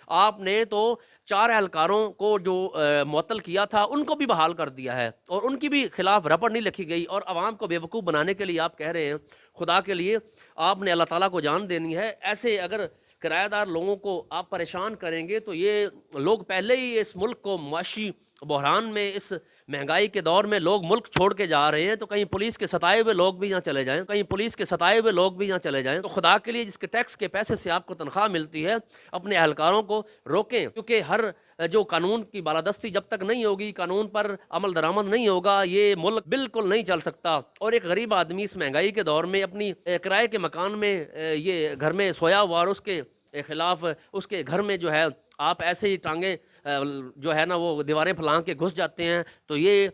آپ نے تو 4 اہلکاروں کو جو معطل کیا تھا ان کو بھی بحال کر دیا ہے اور ان کی بھی خلاف رپٹ نہیں لکھی گئی، اور عوام کو بیوقوف بنانے کے لیے آپ کہہ رہے ہیں خدا کے لیے آپ نے اللہ تعالیٰ کو جان دینی ہے۔ ایسے اگر کرایہ دار لوگوں کو آپ پریشان کریں گے تو یہ لوگ پہلے ہی اس ملک کو معاشی بحران میں، اس مہنگائی کے دور میں لوگ ملک چھوڑ کے جا رہے ہیں، تو کہیں پولیس کے ستائے ہوئے لوگ بھی یہاں چلے جائیں، کہیں پولیس کے ستائے ہوئے لوگ بھی یہاں چلے جائیں، تو خدا کے لیے جس کے ٹیکس کے پیسے سے آپ کو تنخواہ ملتی ہے اپنے اہلکاروں کو روکیں، کیونکہ ہر جو قانون کی بالادستی جب تک نہیں ہوگی، قانون پر عمل درآمد نہیں ہوگا، یہ ملک بالکل نہیں چل سکتا۔ اور ایک غریب آدمی اس مہنگائی کے دور میں اپنی کرائے کے مکان میں یہ گھر میں سویا ہوا اور اس کے خلاف اس کے گھر میں جو ہے آپ ایسے ہی ٹانگیں جو ہے نا وہ دیواریں پھلانگ کے گھس جاتے ہیں، تو یہ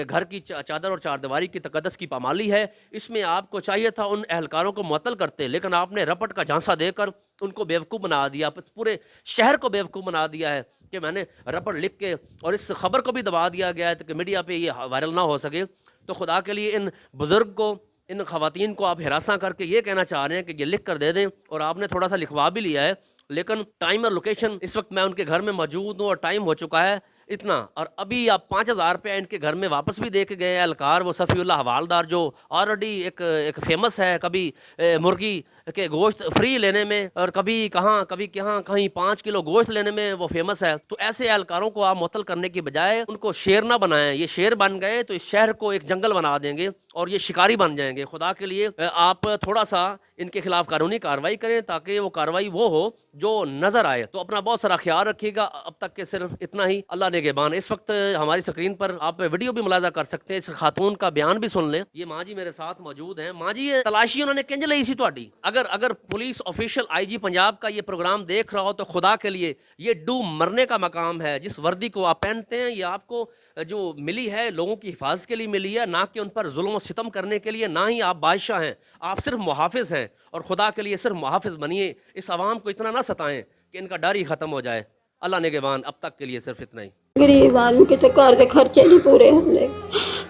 گھر کی چادر اور چار دیواری کی تقدس کی پامالی ہے۔ اس میں آپ کو چاہیے تھا ان اہلکاروں کو معطل کرتے، لیکن آپ نے رپٹ کا جھانسا دے کر ان کو بیوقوف بنا دیا، پورے شہر کو بیوقوف بنا دیا ہے کہ میں نے رپٹ لکھ کے، اور اس خبر کو بھی دبا دیا گیا ہے کہ میڈیا پہ یہ وائرل نہ ہو سکے۔ تو خدا کے لیے ان بزرگ کو، ان خواتین کو آپ ہراساں کر کے یہ کہنا چاہ رہے ہیں کہ یہ لکھ کر دے دیں، اور آپ نے تھوڑا سا لکھوا بھی لیا ہے، لیکن ٹائم اور لوکیشن اس وقت میں ان کے گھر میں موجود ہوں اور ٹائم ہو چکا ہے اتنا، اور ابھی آپ 5000 روپیہ ان کے گھر میں واپس بھی دے کے گئے ہیں اہلکار، وہ صفی اللہ حوالدار جو آلریڈی ایک فیمس ہے، کبھی مرغی کے گوشت فری لینے میں، اور کبھی کہاں کہیں 5 کلو گوشت لینے میں وہ فیمس ہے۔ تو ایسے اہلکاروں کو آپ معطل کرنے کی بجائے ان کو شیر نہ بنائیں، یہ شیر بن گئے تو اس شہر کو ایک جنگل بنا دیں گے اور یہ شکاری بن جائیں گے۔ خدا کے لیے آپ تھوڑا سا ان کے خلاف قانونی کارروائی کریں تاکہ وہ کارروائی وہ ہو جو نظر آئے۔ تو اپنا بہت سارا خیال رکھیے گا، اب تک کے صرف اتنا ہی، اللہ نگہبان۔ اس وقت ہماری سکرین پر آپ ویڈیو بھی ملاحظہ کر سکتے ہیں، اس خاتون کا بیان بھی سن لیں۔ یہ ماں جی میرے ساتھ موجود ہیں۔ ماں جی یہ تلاشی انہوں نے کنج لئی سی تہاڈی؟ اگر پولیس آفیشل آئی جی پنجاب کا یہ پروگرام دیکھ رہا ہو تو خدا کے لیے یہ ڈوب مرنے کا مقام ہے۔ جس وردی کو آپ پہنتے ہیں یہ آپ کو جو ملی ہے لوگوں کی حفاظت کے لیے ملی ہے، نہ کہ ان پر ظلم و ستم کرنے کے لیے، نہ ہی آپ بادشاہ ہیں، آپ صرف محافظ ہیں، اور خدا کے لیے صرف محافظ بنیے، اس عوام کو اتنا نہ ستائیں کہ ان کا ڈر ہی ختم ہو جائے۔ اللہ نگہبان۔ اب تک کے لیے صرف اتنا ہی۔ غریب آدمی کے تو گھر کے خرچے نہیں پورے ہوندے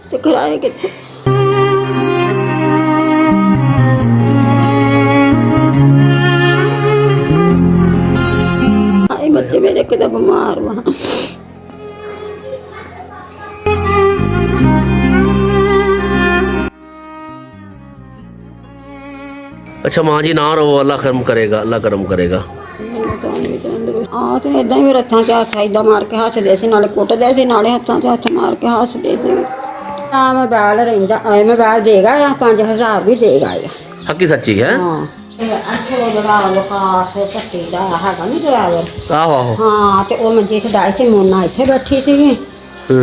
تے کرائے کتنے۔ آئے بچے میرے کدے بیمار وا۔ اچھا ماں جی نہ رو، اللہ کرم کرے گا، اللہ کرم کرے گا۔ آ تو اداں ہی رتھاں چ ہاتھ اداں مار کے ہسدے سی، نالے کٹدے سی، نالے ہاتھاں چ ہاتھ مار کے ہسدے سی۔ موبائل رہندا موبائل دے گا، 5000 بھی دے گا۔ حقی سچی ہے؟ ہاں اچھے جگہ لوکاس پٹی دا ہے نا ڈرائیور۔ آہو ہاں تے او منجی تے ڈائی سی، مونا اتنے بیٹھی سی تے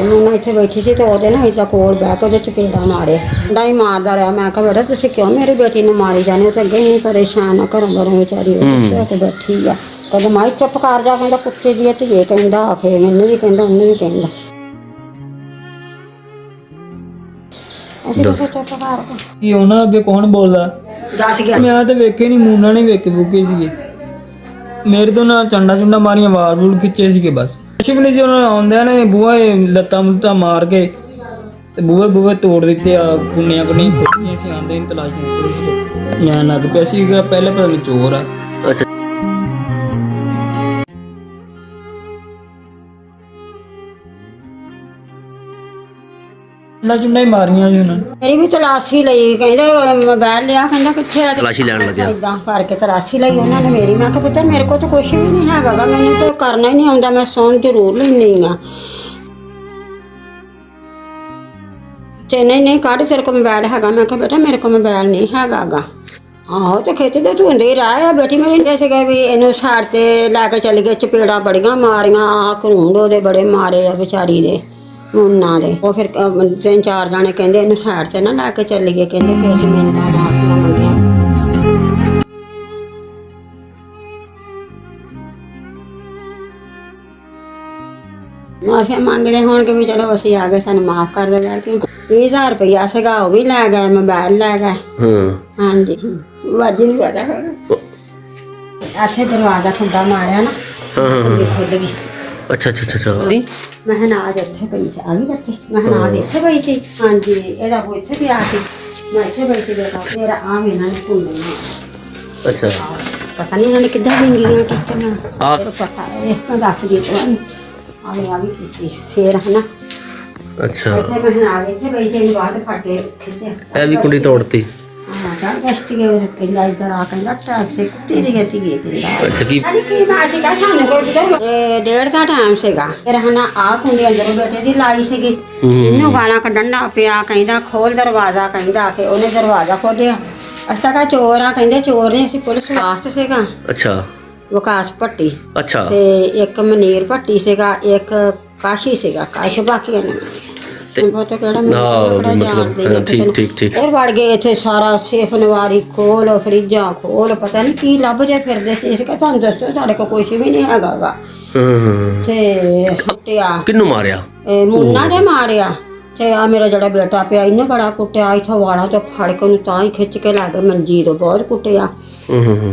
مونا اتنے بیٹھی سی تے وہ نا ادھر کول بہ کے وہ چپیڑا مارے، ڈائی ماردا رہا۔ میں کہا بیٹا تسی کیوں میری بیٹی نو ماری جانے؟ تو اگے نہیں پریشان ہے گھروں گھروں بیچاری کے بیٹھی ہے۔ کہتے مائی چپ کر جا، کہندا کتے دی تے یہ کہندا آ کے مینوں بھی کہندا انہوں بھی کہندا۔ ਉਹਨਾਂ ਅੱਗੇ ਕੌਣ ਬੋਲਦਾ? ਦਸ ਗਿਆ ਮੈਂ ਤਾਂ ਵੇਖੇ ਨਹੀਂ, ਮੂਨਾ ਨੇ ਵੇਖੇ ਬੁੱਕੇ ਸੀਗੇ ਮੇਰੇ ਤੋਂ, ਨਾ ਚੰਡਾ ਚੁੰਡਾ ਮਾਰੀਆਂ, ਵਾਰ ਵੂਲ ਖਿੱਚੇ ਸੀਗੇ ਬਸ। ਕੁਛ ਵੀ ਨਹੀਂ ਸੀ। ਉਹਨਾਂ ਆਉਂਦਿਆਂ ਨੇ ਬੂਹਾ ਲੱਤਾਂ ਮੁੱਤਾਂ ਮਾਰ ਕੇ ਤੇ ਬੂਹੇ ਤੋੜ ਦਿੱਤੇ ਆ, ਕੁੰਨੀਆਂ ਖੋਲੀਆਂ ਸੀ। ਆਂਦੇ ਨੇ ਤਲਾਸ਼ੀਆਂ ਪੁਲਿਸ ਤੋਂ ਲੈਣ ਲੱਗ ਪਿਆ ਸੀਗਾ, ਪਹਿਲੇ ਪਤਾ ਨਹੀਂ ਚੋਰ ਆ। ਅੱਛਾ ਚੰਡਾ ਚੁੰਡਾ ਹੀ ਮਾਰੀਆਂ ਸੀ ਉਹਨਾਂ ਨੇ। ਮੇਰੀ ਵੀ ਤਲਾਸ਼ੀ ਲਈ, ਕਹਿੰਦੇ ਮੋਬਾਈਲ ਲਿਆ, ਕਹਿੰਦਾ ਕਿੱਥੇ ਆ? ਤਲਾਸ਼ੀ ਲੈਣ ਲੱਗਿਆ। ਏਦਾਂ ਕਰਕੇ ਤਲਾਸ਼ੀ ਲਈ ਉਹਨਾਂ ਨੇ ਮੇਰੀ। ਮੈਂ ਕਿਹਾ ਪੁੱਤਰ ਮੇਰੇ ਕੋਲ ਤਾਂ ਕੁਛ ਵੀ ਨਹੀਂ ਹੈਗਾ ਗਾ, ਮੈਨੂੰ ਤਾਂ ਕਰਨਾ ਹੀ ਨਹੀਂ ਆਉਂਦਾ, ਮੈਂ ਸੁਣ ਜ਼ਰੂਰ ਲੈਂਦੀ ਹਾਂ। ਤੇ ਨਹੀਂ ਕੱਢ, ਤੇਰੇ ਕੋਲ ਮੋਬਾਈਲ ਹੈਗਾ? ਮੈਂ ਕਿਹਾ ਬੇਟਾ ਮੇਰੇ ਕੋਲ ਮੋਬਾਈਲ ਨਹੀਂ ਹੈਗਾ ਗਾ। ਆਹੋ ਤੇ ਖਿੱਚਦੇ ਧੁੰਦੇ ਰਾਹ ਆ। ਬੇਟੀ ਮੇਰੀ ਕਹਿੰਦੇ ਸੀਗੇ ਵੀ ਇਹਨੂੰ ਸਾਈਡ ਤੇ ਲੈ ਕੇ ਚਲੀ ਗਏ, ਚਪੇੜਾਂ ਬੜੀਆਂ ਮਾਰੀਆਂ, ਘਰੂੰਡ ਉਹਦੇ ਬੜੇ ਮਾਰੇ ਆ ਵਿਚਾਰੀ ਦੇ, ਮੁੰਨਾ ਦੇ। ਉਹ ਫਿਰ 3-4 ਜਾਣੇ ਕਹਿੰਦੇ ਇਹਨੂੰ ਸਾਈਡ ਤੇ ਨਾ ਲੈ ਕੇ ਚੱਲੀ ਗਏ, ਕਹਿੰਦੇ ਫਿਰ ਅਸੀਂ ਮਿੰਟਾਂ ਮਾਫੀਆਂ ਮੰਗੀਆਂ। ਮਾਫੀਆਂ ਮੰਗਦੇ ਹੋਣਗੇ ਵੀ ਚਲੋ ਅਸੀਂ ਆ ਗਏ, ਸਾਨੂੰ ਮਾਫ ਕਰ ਦਿਓ। ਕਿ 20000 ਰੁਪਇਆ ਸੀਗਾ ਉਹ ਵੀ ਲੈ ਗਏ, ਮੋਬਾਈਲ ਲੈ ਗਏ। ਹਾਂਜੀ ਵਾਜੀ ਨਹੀਂ ਪਤਾ, ਇੱਥੇ ਦਰਵਾਜ਼ਾ ਠੁੱਡਾ ਮਾਰਿਆ ਨਾ, ਖੁੱਲ ਗਈ। ਅੱਛਾ ਅੱਛਾ ਅੱਛਾ। ਮਹਿਨਾਜ ਇੱਥੇ ਪਈ ਸੀ, ਆ ਗਈ ਬੱਤੀ। ਮਹਿਨਾਜ ਇੱਥੇ ਪਈ ਸੀ। ਹਾਂਜੀ ਇਹਦਾ ਉਹ ਇੱਥੇ ਪਿਆ ਸੀ, ਮੈਂ ਇੱਥੇ ਪਈ ਸੀ। ਮੇਰਾ ਆਮ ਇਹਨਾਂ ਨੇ ਭੁੱਲ। ਅੱਛਾ ਪਤਾ ਨਹੀਂ ਇਹਨਾਂ ਨੇ ਕਿੱਦਾਂ ਡਿੰਗੀਆਂ ਕੀਤੀਆਂ ਆ ਫਿਰ ਪਤਾ ਇਹ ਮੈਂ ਦੱਸਦੀ ਤੁਹਾਨੂੰ ਆ ਵੀ ਕੀਤੀ ਫਿਰ ਹਨਾ ਅੱਛਾ ਇੱਥੇ ਮੈਂ ਆ ਗਈ ਇੱਥੇ ਬੈਠੇ ਨੂੰ ਬਾਅਦ ਫਾਟੇ ਖਿੱਚੇ ਇਹ ਵੀ ਕੁੰਡੀ ਤੋੜਤੀ ਹਾਂ ਤਾਂ ਬਸਤੀ ਗਏ ਉਹ ਕਹਿੰਦਾ ਇੱਧਰ ਆ ਕਹਿੰਦਾ ਟਰੈਕ ਸੇ ਕੁੱਤੀ ਦੀ ਗਤੀ ਗਈ ਕਹਿੰਦਾ ਅੱਛਾ ਕੀ ਅਰੇ ਕੀ ਮਾਸੀ ਕਾ ਸਾਨੂੰ ਕੋਈ ਪੁੱਤਰ ਡੇਢ ਦਾ ਟਾਈਮ ਸੀਗਾ ਫਿਰ ਹਨਾ ਆ ਕੁੰਡੀ ਅੰਦਰ ਬੈਠੇ ਦੀ ਲਾਈ ਸੀਗੀ ਇਹਨੂੰ ਗਾਲਾਂ ਕੱਢਣ ਲੱਗ ਪਿਆ ਕਹਿੰਦਾ ਖੋਲ ਦਰਵਾਜ਼ਾ ਕਹਿੰਦਾ ਕਿ ਉਹਨੇ ਦਰਵਾਜ਼ਾ ਖੋਲਿਆ ਅਸਾਂ ਕਾ ਚੋਰ ਆ ਕਹਿੰਦੇ ਚੋਰ ਨੇ ਅਸੀਂ ਪੁਲਿਸ ਵਾਸਤੇ ਸੀਗਾ ਅੱਛਾ ਵਿਕਾਸ ਭੱਟੀ ਅੱਛਾ ਤੇ ਇੱਕ ਮਨੀਰ ਭੱਟੀ ਸੀਗਾ ਇੱਕ ਕਾਸ਼ੀ ਸੀਗਾ ਕਾਸ਼ ਬਾਕੀ ਨੇ ਬਹੁਤ ਕਿਹੜਾ ਮਤਲਬ ਠੀਕ ਉਹ ਵੜ ਗਏ ਇੱਥੇ ਸਾਰਾ ਸੇਫ ਨਵਾਰੀ ਖੋਲ ਫਰਿੱਜਾਂ ਖੋਲ ਪਤਾ ਨਹੀਂ ਕੀ ਲੱਭ ਜੇ ਫਿਰਦੇ ਸੀ ਇਸ ਕਾ ਤੁਹਾਨੂੰ ਦੱਸੋ ਸਾਡੇ ਕੋਲ ਕੁਝ ਵੀ ਨਹੀਂ ਹੈਗਾਗਾ ਤੇ ਕੁੱਟਿਆ ਕਿੰਨੂੰ ਮਾਰਿਆ ਮੁੰਨਾ ਦੇ ਮਾਰਿਆ ਤੇ ਆ ਮੇਰਾ ਜਿਹੜਾ ਬੇਟਾ ਪਿਆ ਇਹਨੇ ਬੜਾ ਕੁੱਟਿਆ ਇੱਥੋਂ ਵਾਲਾ ਤੋਂ ਫੜ ਕੇ ਨੂੰ ਤਾਂ ਹੀ ਖਿੱਚ ਕੇ ਲੈ ਗਏ ਮੰਜੀ ਤੋਂ ਬਹੁਤ ਕੁੱਟਿਆ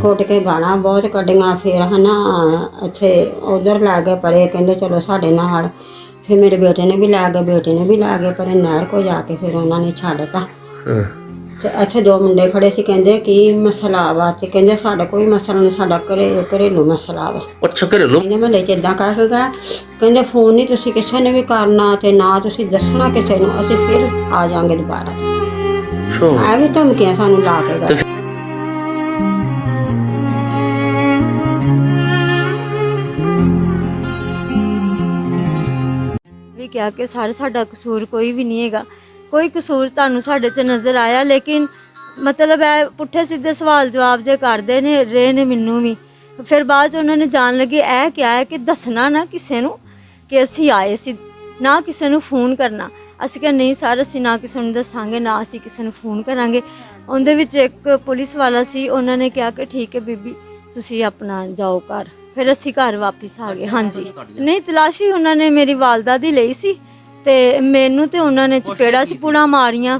ਕੁੱਟ ਕੇ ਗਾਲਾਂ ਬਹੁਤ ਕੱਢੀਆਂ ਫਿਰ ਹਨਾ ਇੱਥੇ ਉਧਰ ਲੈ ਗਏ ਪਰੇ ਕਹਿੰਦੇ ਚਲੋ ਸਾਡੇ ਨਾਲ ਫਿਰ ਮੇਰੇ ਬੇਟੇ ਨੇ ਵੀ ਲੈ ਗਏ ਬੇਟੇ ਨੇ ਵੀ ਲੈ ਗਏ ਪਰ ਨਹਿਰ ਕੋ ਜਾ ਕੇ ਫਿਰ ਉਹਨਾਂ ਨੇ ਛੱਡਤਾ ਤੇ ਇੱਥੇ ਦੋ ਮੁੰਡੇ ਖੜੇ ਸੀ ਕਹਿੰਦੇ ਕੀ ਮਸਲਾ ਵਾ ਤੇ ਕਹਿੰਦੇ ਸਾਡਾ ਕੋਈ ਮਸਲਾ ਨਹੀਂ ਸਾਡਾ ਘਰੇਲੂ ਮਸਲਾ ਵਾ ਅੱਛਾ ਘਰੇਲੂ ਕਹਿੰਦੇ ਮਹੱਲੇ 'ਚ ਇਦਾਂ ਕਹਿ ਕੇ ਗਿਆ ਕਹਿੰਦੇ ਫੋਨ ਨਹੀਂ ਤੁਸੀਂ ਕਿਸੇ ਨੇ ਵੀ ਕਰਨਾ ਤੇ ਨਾ ਤੁਸੀਂ ਦੱਸਣਾ ਕਿਸੇ ਨੂੰ ਅਸੀਂ ਫਿਰ ਆ ਜਾਾਂਗੇ ਦੁਬਾਰਾ ਐ ਵੀ ਧਮਕੀਆਂ ਸਾਨੂੰ ਲਾ ਕੇ ਗਏ ਵੀ ਕਿਹਾ ਕਿ ਸਾਡਾ ਕਸੂਰ ਕੋਈ ਵੀ ਨਹੀਂ ਹੈਗਾ ਕੋਈ ਕਸੂਰ ਤੁਹਾਨੂੰ ਸਾਡੇ 'ਚ ਨਜ਼ਰ ਆਇਆ ਲੇਕਿਨ ਮਤਲਬ ਹੈ ਪੁੱਠੇ ਸਿੱਧੇ ਸਵਾਲ ਜਵਾਬ ਜੇ ਕਰਦੇ ਨੇ ਰਹੇ ਨੇ ਮੈਨੂੰ ਵੀ ਫਿਰ ਬਾਅਦ 'ਚ ਉਹਨਾਂ ਨੇ ਜਾਣ ਲੱਗੇ ਇਹ ਕਿਹਾ ਹੈ ਕਿ ਦੱਸਣਾ ਨਾ ਕਿਸੇ ਨੂੰ ਕਿ ਅਸੀਂ ਆਏ ਸੀ ਨਾ ਕਿਸੇ ਨੂੰ ਫੋਨ ਕਰਨਾ ਅਸੀਂ ਕਿਹਾ ਨਹੀਂ ਸਰ ਅਸੀਂ ਨਾ ਕਿਸੇ ਨੂੰ ਦੱਸਾਂਗੇ ਨਾ ਅਸੀਂ ਕਿਸੇ ਨੂੰ ਫੋਨ ਕਰਾਂਗੇ ਉਹਦੇ ਵਿੱਚ ਇੱਕ ਪੁਲਿਸ ਵਾਲਾ ਸੀ ਉਹਨਾਂ ਨੇ ਕਿਹਾ ਕਿ ਠੀਕ ਹੈ ਬੀਬੀ ਤੁਸੀਂ ਆਪਣਾ ਜਾਓ ਘਰ ਫਿਰ ਅਸੀਂ ਘਰ ਵਾਪਿਸ ਆ ਗਏ ਹਾਂਜੀ ਨਹੀਂ ਤਲਾਸ਼ੀ ਉਹਨਾਂ ਨੇ ਮੇਰੀ ਵਾਲਦਾ ਦੀ ਲਈ ਸੀ ਤੇ ਮੈਨੂੰ ਤੇ ਉਹਨਾਂ ਨੇ ਚਪੇੜਾ ਚਪੂੜਾ ਮਾਰੀਆਂ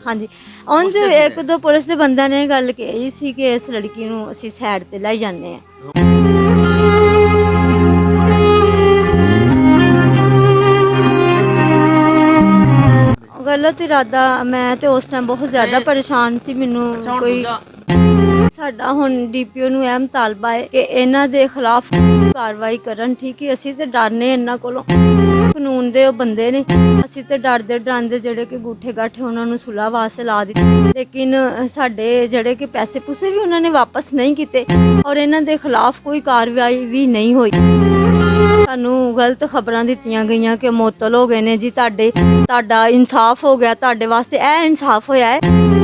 ਹਾਂਜੀ ਉਂਝ ਇੱਕ ਦੋ ਪੁਲਿਸ ਦੇ ਬੰਦਿਆਂ ਨੇ ਗੱਲ ਕਹੀ ਸੀ ਕਿ ਇਸ ਲੜਕੀ ਨੂੰ ਅਸੀਂ ਸਾਈਡ ਤੇ ਲੈ ਜਾਂਦੇ ਆ ਗਲਤ ਇਰਾਦਾ ਮੈਂ ਤੇ ਉਸ ਟਾਈਮ ਬਹੁਤ ਜ਼ਿਆਦਾ ਪਰੇਸ਼ਾਨ ਸੀ ਮੈਨੂੰ ਕੋਈ ਸਾਡਾ ਹੁਣ ਡੀਪੀਓ ਨੂੰ ਇਹ ਮੁਤਾਲਬਾ ਹੈ ਕਿ ਇਹਨਾਂ ਦੇ ਖਿਲਾਫ ਕਾਰਵਾਈ ਕਰਨ ਠੀਕ ਹੈ ਅਸੀਂ ਤੇ ਡਰਨੇ ਇਹਨਾਂ ਕੋਲੋਂ ਕਾਨੂੰਨ ਦੇ ਉਹ ਬੰਦੇ ਨੇ ਅਸੀਂ ਤੇ ਡਰਦੇ ਜਿਹੜੇ ਕਿ ਗੂਠੇ ਗਾਠੇ ਉਹਨਾਂ ਨੂੰ ਸੁਲਾਹ ਵਾਸਤੇ ਲਾ ਦਿੱਤੇ ਲੇਕਿਨ ਸਾਡੇ ਜਿਹੜੇ ਕਿ ਪੈਸੇ ਪੂਸੇ ਵੀ ਉਹਨਾਂ ਨੇ ਵਾਪਸ ਨਹੀਂ ਕੀਤੇ ਔਰ ਇਹਨਾਂ ਦੇ ਖਿਲਾਫ ਕੋਈ ਕਾਰਵਾਈ ਵੀ ਨਹੀਂ ਹੋਈ ਸਾਨੂੰ ਗਲਤ ਖਬਰਾਂ ਦਿੱਤੀਆਂ ਗਈਆਂ ਕਿ ਮੁਅੱਤਲ ਹੋ ਗਏ ਨੇ ਜੀ ਤੁਹਾਡਾ ਇਨਸਾਫ ਹੋ ਗਿਆ ਤੁਹਾਡੇ ਵਾਸਤੇ ਇਹ ਇਨਸਾਫ ਹੋਇਆ ਹੈ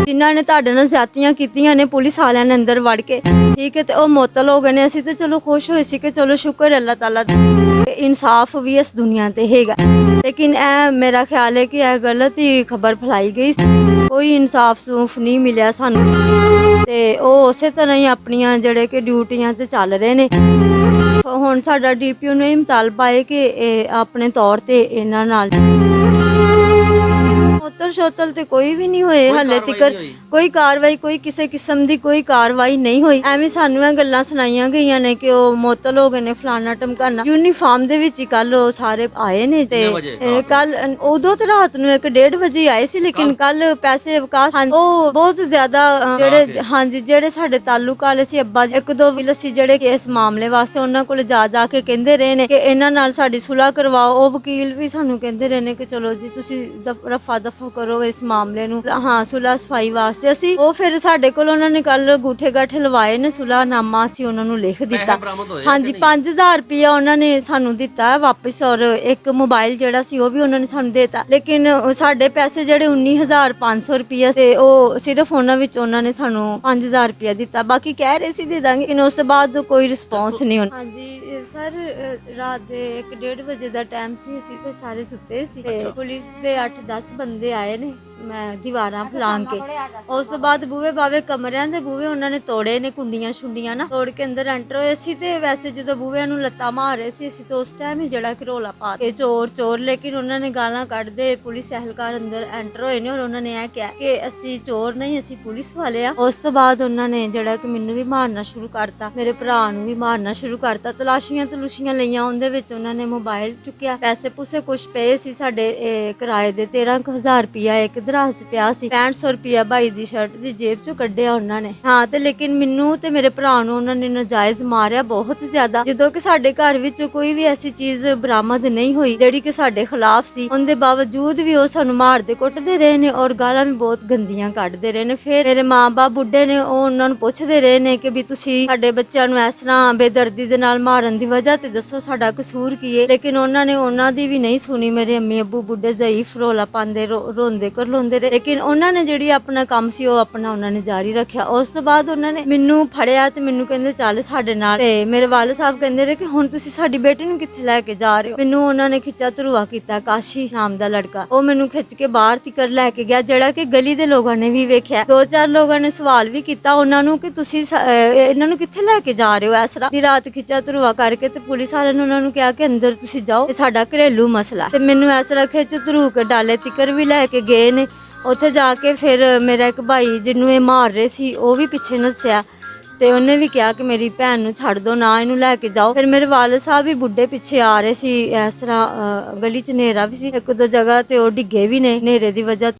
ਜਿਨ੍ਹਾਂ ਨੇ ਤੁਹਾਡੇ ਨਾਲ ਜ਼ਿਆਦਤੀਆਂ ਕੀਤੀਆਂ ਨੇ ਪੁਲਿਸ ਵਾਲਿਆਂ ਨੇ ਅੰਦਰ ਵੜ ਕੇ ਠੀਕ ਹੈ ਤੇ ਉਹ ਮੁਅੱਤਲ ਹੋ ਗਏ ਨੇ ਅਸੀਂ ਤੇ ਚਲੋ ਖੁਸ਼ ਹੋਏ ਸੀ ਕਿ ਚਲੋ ਸ਼ੁਕਰ ਅੱਲਾਹ ਤਾਲਾ ਦਾ ਇਨਸਾਫ ਵੀ ਇਸ ਦੁਨੀਆ ਤੇ ਹੈਗਾ ਲੇਕਿਨ ਇਹ ਮੇਰਾ ਖਿਆਲ ਹੈ ਕਿ ਇਹ ਗਲਤ ਹੀ ਖਬਰ ਫੈਲਾਈ ਗਈ ਕੋਈ ਇਨਸਾਫ ਸੂਫ ਨਹੀਂ ਮਿਲਿਆ ਸਾਨੂੰ ਤੇ ਉਹ ਉਸੇ ਤਰ੍ਹਾਂ ਹੀ ਆਪਣੀਆਂ ਜਿਹੜੇ ਕਿ ਡਿਊਟੀਆਂ ਤੇ ਚੱਲ ਰਹੇ ਨੇ ਹੁਣ ਸਾਡਾ ਡੀਪੀਓ ਨੂੰ ਇਹ ਮੁਤਾਲਬਾ ਹੈ ਕਿ ਇਹ ਆਪਣੇ ਤੌਰ ਤੇ ਇਹਨਾਂ ਨਾਲ ਸ਼ੋਤਲ ਤੇ ਕੋਈ ਵੀ ਨਹੀਂ ਹੋਏ ਹੱਲੇ ਤੱਕ ਕੋਈ ਕਾਰਵਾਈ ਕੋਈ ਕਿਸੇ ਕਿਸਮ ਦੀ ਕੋਈ ਕਾਰਵਾਈ ਨਹੀਂ ਹੋਈ ਐਵੇਂ ਸਾਨੂੰ ਇਹ ਗੱਲਾਂ ਸੁਣਾਈਆਂ ਗਈਆਂ ਨੇ ਕਿ ਉਹ ਮੁਅੱਤਲ ਹੋ ਗਏ ਨੇ ਫਲਾਣਾ ਟਮਕਾਣਾ ਯੂਨੀਫਾਰਮ ਦੇ ਵਿੱਚ ਹੀ ਕੱਲ ਉਹ ਸਾਰੇ ਆਏ ਨੇ ਤੇ ਕੱਲ ਉਦੋਂ ਤੇ ਰਾਤ ਨੂੰ 1:30 ਵਜੇ ਆਏ ਸੀ ਲੇਕਿਨ ਕੱਲ ਪੈਸੇ ਵਿਕਾਸ ਉਹ ਬਹੁਤ ਜ਼ਿਆਦਾ ਜਿਹੜੇ ਸਾਡੇ ਤਾਲੁਕ ਵਾਲੇ ਸੀ ਅੱਬਾ ਇੱਕ ਦੋ ਵਿਲਸੀ ਜਿਹੜੇ ਕਿ ਇਸ ਮਾਮਲੇ ਵਾਸਤੇ ਉਹਨਾਂ ਕੋਲ ਜਾ ਕੇ ਕਹਿੰਦੇ ਰਹੇ ਨੇ ਕਿ ਇਹਨਾਂ ਨਾਲ ਸਾਡੀ ਸੁਲ੍ਹਾ ਕਰਵਾਓ ਉਹ ਵਕੀਲ ਵੀ ਸਾਨੂੰ ਕਹਿੰਦੇ ਰਹੇ ਨੇ ਕਿ ਚਲੋ ਜੀ ਤੁਸੀਂ ਰਫਾ ਦਫਾ ਕਰੋ ਇਸ ਮਾਮਲੇ ਨੂੰ ਸੁਲ੍ਹਾ ਸਫਾਈ ਵਾਸਤੇ ਅਸੀਂ ਉਹ ਫਿਰ ਸਾਡੇ ਕੋਲ ਉਹਨਾਂ ਨੇ ਕੱਲ ਗੂਠੇ ਗਾਠੇ ਲਵਾਏ ਨੇ ਸੁਲ੍ਹਾਨਾਮਾ ਅਸੀਂ ਉਹਨਾਂ ਨੂੰ ਲਿਖ ਦਿੱਤਾ ਹਾਂਜੀ 5000 ਰੁਪਇਆ ਉਹਨਾਂ ਨੇ ਸਾਨੂੰ ਦਿੱਤਾ ਵਾਪਿਸ ਔਰ ਇੱਕ ਮੋਬਾਈਲ ਜਿਹੜਾ ਸੀ ਉਹ ਵੀ ਉਹਨਾਂ ਨੇ ਸਾਨੂੰ ਦੇਤਾ ਲੇਕਿਨ ਸਾਡੇ ਪੈਸੇ ਜਿਹੜੇ 19500 ਰੁਪਇਆ ਤੇ ਉਹ ਸਿਰਫ ਉਹਨਾਂ ਵਿੱਚ ਉਹਨਾਂ ਨੇ ਸਾਨੂੰ 5000 ਰੁਪਇਆ ਦਿੱਤਾ ਬਾਕੀ ਕਹਿ ਰਹੇ ਸੀ ਦੇ ਦਾਂਗੇ ਲੇਕਿਨ ਉਸ ਤੋਂ ਬਾਅਦ ਕੋਈ ਰਿਸਪੌਂਸ ਨਹੀਂ ਹੋਣਾ ਹਾਂਜੀ ਸਰ ਰਾਤ ਦੇ 1:30 ਵਜੇ ਦਾ ਟਾਈਮ ਸੀ ਅਸੀਂ ਤੇ ਸਾਰੇ ਸੁੱਤੇ ਸੀ ਤੇ ਪੁਲਿਸ ਦੇ 8-10 ਬੰਦੇ ਆਏ ਨੇ ਮੈਂ ਦੀਵਾਰਾਂ ਫਲਾਂਗ ਕੇ ਉਸ ਤੋਂ ਬਾਅਦ ਬੂਹੇ ਬਾਵੇ ਕਮਰਿਆਂ ਦੇ ਬੂਹੇ ਉਹਨਾਂ ਨੇ ਤੋੜੇ ਨੇ ਕੁੰਡੀਆਂ ਛੁੰਡੀਆਂ ਨਾ ਤੋੜ ਕੇ ਅੰਦਰ ਐਂਟਰ ਹੋਏ ਸੀ ਤੇ ਵੈਸੇ ਜਦੋਂ ਬੂਹਿਆਂ ਨੂੰ ਲੱਤਾਂ ਮਾਰ ਰਹੇ ਸੀ ਅਸੀਂ ਤਾਂ ਉਸ ਟਾਈਮ ਹੀ ਜਿਹੜਾ ਕਿ ਰੋਲਾ ਪਾ ਕੇ ਚੋਰ ਲੇਕਿਨ ਉਹਨਾਂ ਨੇ ਗਾਲਾਂ ਕੱਢਦੇ ਪੁਲਿਸ ਅਹਿਲਕਾਰ ਅੰਦਰ ਐਂਟਰ ਹੋਏ ਨੇ ਔਰ ਉਹਨਾਂ ਨੇ ਇਹ ਕਿਹਾ ਕਿ ਅਸੀਂ ਚੋਰ ਨਹੀਂ ਅਸੀਂ ਪੁਲਿਸ ਵਾਲੇ ਆ ਉਸ ਤੋਂ ਬਾਅਦ ਉਹਨਾਂ ਨੇ ਜਿਹੜਾ ਕਿ ਮੈਨੂੰ ਵੀ ਮਾਰਨਾ ਸ਼ੁਰੂ ਕਰਤਾ ਮੇਰੇ ਭਰਾ ਨੂੰ ਵੀ ਮਾਰਨਾ ਸ਼ੁਰੂ ਕਰਤਾ ਤਲਾਸ਼ੀਆਂ ਤਲੂਸ਼ੀਆਂ ਲਈਆਂ, ਉਹਦੇ ਵਿੱਚ ਉਹਨਾਂ ਨੇ ਮੋਬਾਈਲ ਚੁੱਕਿਆ, ਪੈਸੇ ਪੂਸੇ ਕੁਛ ਪਏ ਸੀ ਸਾਡੇ ਕਿਰਾਏ ਦੇ 13,000 ਰੁਪਇਆ ਇੱਕ ਦਰਾਸ ਪਿਆ ਸੀ, 6500 ਰੁਪਇਆ ਭਾਈ ਦੀ ਸ਼ਰਟ ਦੀ ਜੇਬ ਚੋਂ ਕੱਢਿਆ ਉਹਨਾਂ ਨੇ। ਹਾਂ ਤੇ ਲੇਕਿਨ ਮੈਨੂੰ ਤੇ ਮੇਰੇ ਭਰਾ ਨੂੰ ਉਹਨਾਂ ਨੇ ਨਜਾਇਜ਼ ਮਾਰਿਆ ਬਹੁਤ ਜ਼ਿਆਦਾ, ਜਦੋਂ ਕਿ ਸਾਡੇ ਘਰ ਵਿੱਚ ਕੋਈ ਵੀ ਐਸੀ ਚੀਜ਼ ਬਰਾਮਦ ਨਹੀਂ ਹੋਈ ਜਿਹੜੀ ਕਿ ਸਾਡੇ ਖਿਲਾਫ ਸੀ। ਉਹਦੇ ਬਾਵਜੂਦ ਵੀ ਉਹ ਸਾਨੂੰ ਮਾਰਦੇ ਕੁੱਟਦੇ ਰਹੇ ਨੇ ਔਰ ਗਾਲਾਂ ਵੀ ਬਹੁਤ ਗੰਦੀਆਂ ਕੱਢਦੇ ਰਹੇ ਨੇ। ਫਿਰ ਮੇਰੇ ਮਾਂ-ਬਾਪ ਬੁੱਢੇ ਨੇ, ਉਹ ਉਹਨਾਂ ਨੂੰ ਪੁੱਛਦੇ ਰਹੇ ਨੇ ਕਿ ਵੀ ਤੁਸੀਂ ਸਾਡੇ ਬੱਚਿਆਂ ਨੂੰ ਇਸ ਤਰ੍ਹਾਂ ਬੇਦਰਦੀ ਦੇ ਨਾਲ ਮਾਰਨ ਦੀ ਵਜ੍ਹਾ ਤੇ ਦੱਸੋ ਸਾਡਾ ਕਸੂਰ ਕੀ ਹੈ, ਲੇਕਿਨ ਉਹਨਾਂ ਨੇ ਉਹਨਾਂ ਦੀ ਵੀ ਨਹੀਂ ਸੁਣੀ। ਮੇਰੇ ਅੰਮੀ ਅੱਬੂ ਬੁੱਢੇ ਜ਼ਈਫ ਰੋਲਾ ਪਾਉਂਦੇ ਰੋਂਦੇ ਕਰਲਾਉਂਦੇ ਰਹੇ, ਲੇਕਿਨ ਉਹਨਾਂ ਨੇ ਜਿਹੜੀ ਆਪਣਾ ਕੰਮ ਸੀ ਉਹ ਆਪਣਾ ਉਹਨਾਂ ਨੇ ਜਾਰੀ ਰੱਖਿਆ। ਉਸ ਤੋਂ ਬਾਅਦ ਉਹਨਾਂ ਨੇ ਮੈਨੂੰ ਫੜਿਆ ਤੇ ਮੈਨੂੰ ਕਹਿੰਦੇ ਚੱਲ ਸਾਡੇ ਨਾਲ, ਤੇ ਮੇਰੇ ਵਾਲ ਸਾਹਿਬ ਕਹਿੰਦੇ ਰਹੇ ਕਿ ਹੁਣ ਤੁਸੀਂ ਸਾਡੀ ਬੇਟੀ ਨੂੰ ਕਿੱਥੇ ਲੈ ਕੇ ਜਾ ਰਹੇ ਹੋ। ਮੈਨੂੰ ਉਹਨਾਂ ਨੇ ਖਿੱਚਾ ਧਰੂਆ ਕੀਤਾ, ਕਾਸ਼ੀ ਨਾਮ ਦਾ ਲੜਕਾ, ਉਹ ਮੈਨੂੰ ਖਿੱਚ ਕੇ ਬਾਹਰ ਤੀਕਰ ਲੈ ਕੇ ਗਿਆ, ਜਿਹੜਾ ਕਿ ਗਲੀ ਦੇ ਲੋਕਾਂ ਨੇ ਵੀ ਵੇਖਿਆ। 2-4 ਲੋਕਾਂ ਨੇ ਸਵਾਲ ਵੀ ਕੀਤਾ ਉਹਨਾਂ ਨੂੰ ਕਿ ਤੁਸੀਂ ਇਹਨਾਂ ਨੂੰ ਕਿੱਥੇ ਲੈ ਕੇ ਜਾ ਰਹੇ ਹੋ ਇਸ ਰਾਤ ਦੀ ਰਾਤ। ਖਿੱਚਾ ਧਰੂਆ ਕਰਕੇ ਤੇ ਪੁਲਿਸ ਵਾਲਿਆਂ ਨੇ ਉਹਨਾਂ ਨੂੰ ਕਿਹਾ ਕਿ ਅੰਦਰ ਤੁਸੀਂ ਜਾਓ, ਇਹ ਸਾਡਾ ਘਰੇਲੂ ਮਸਲਾ। ਤੇ ਮੈਨੂੰ ਇਸ ਤਰ੍ਹਾਂ ਖਿੱਚ ਧਰੂ ਕੇ ਡਾਲੇ ਤੀਕਰ ਵੀ ਲੈ ਕੇ ਗਏ ਨੇ। ਉੱਥੇ ਜਾ ਕੇ ਫਿਰ ਮੇਰਾ ਇੱਕ ਭਾਈ ਜਿਹਨੂੰ ਇਹ ਮਾਰ ਰਹੇ ਸੀ ਉਹ ਵੀ ਪਿੱਛੇ ਨੱਸਿਆ ਤੇ ਉਹਨੇ ਵੀ ਕਿਹਾ ਕਿ ਮੇਰੀ ਭੈਣ ਨੂੰ ਛੱਡ ਦੋ, ਨਾ ਇਹਨੂੰ ਲੈ ਕੇ ਜਾਓ। ਫਿਰ ਮੇਰੇ ਵਾਲਦ ਸਾਹਿਬ ਵੀ ਬੁੱਢੇ ਪਿੱਛੇ ਆ ਰਹੇ ਸੀ, ਇਸ ਤਰ੍ਹਾਂ ਗਲੀ 'ਚ ਹਨੇਰਾ ਵੀ ਸੀ ਇੱਕ ਦੋ ਜਗ੍ਹਾ ਤੇ ਉਹ ਡਿੱਗੇ ਵੀ ਨੇ ਹਨੇਰੇ ਦੀ ਵਜ੍ਹਾ